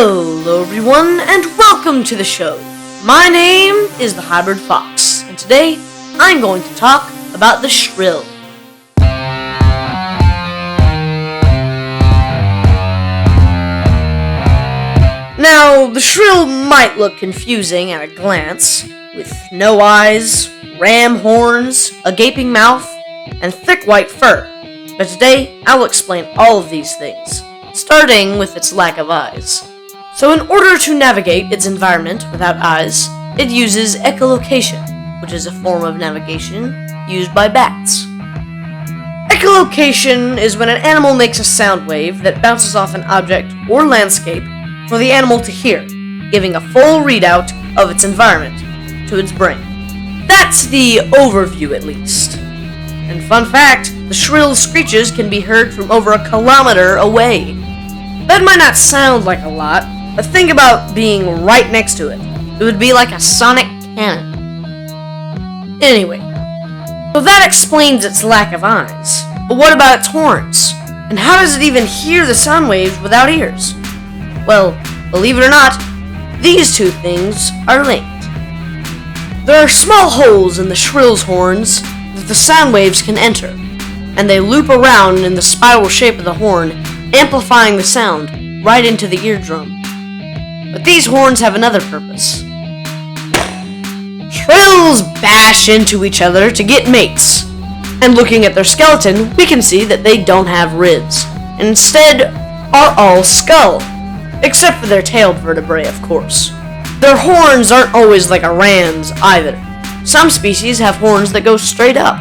Hello everyone, and welcome to the show. My name is the Hybrid Fox, and today I'm going to talk about the Shrill. Now, the Shrill might look confusing at a glance, with no eyes, ram horns, a gaping mouth, and thick white fur. But today, I will explain all of these things, starting with its lack of eyes. So in order to navigate its environment without eyes, it uses echolocation, which is a form of navigation used by bats. Echolocation is when an animal makes a sound wave that bounces off an object or landscape for the animal to hear, giving a full readout of its environment to its brain. That's the overview, at least. And fun fact, the shrill screeches can be heard from over a kilometer away. That might not sound like a lot, but think about being right next to it. It would be like a sonic cannon. Anyway, so that explains its lack of eyes. But what about its horns? And how does it even hear the sound waves without ears? Well, believe it or not, these two things are linked. There are small holes in the shrill's horns that the sound waves can enter, and they loop around in the spiral shape of the horn, amplifying the sound right into the eardrum. But these horns have another purpose. Shrills bash into each other to get mates, and looking at their skeleton, we can see that they don't have ribs, and instead are all skull, except for their tailed vertebrae, of course. Their horns aren't always like a ram's either. Some species have horns that go straight up.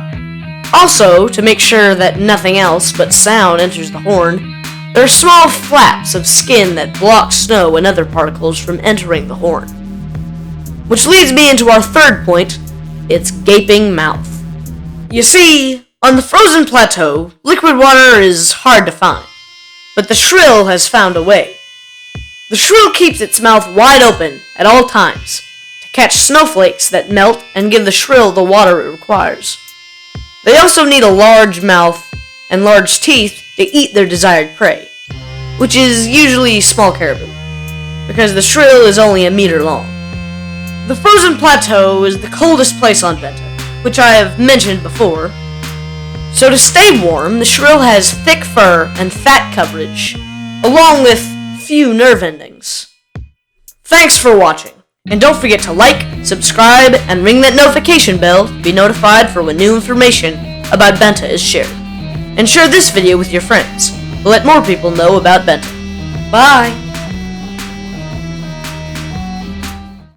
Also, to make sure that nothing else but sound enters the horn, there are small flaps of skin that block snow and other particles from entering the horn. Which leads me into our third point, its gaping mouth. You see, on the Frozen Plateau, liquid water is hard to find, but the Shrill has found a way. The Shrill keeps its mouth wide open at all times to catch snowflakes that melt and give the Shrill the water it requires. They also need a large mouth and large teeth to eat their desired prey, which is usually small caribou, because the Shrill is only a meter long. The Frozen Plateau is the coldest place on Bennta, which I have mentioned before. So to stay warm, the Shrill has thick fur and fat coverage, along with few nerve endings. Thanks for watching, and don't forget to like, subscribe, and ring that notification bell to be notified for when new information about Bennta is shared. And share this video with your friends to let more people know about Bennta. Bye!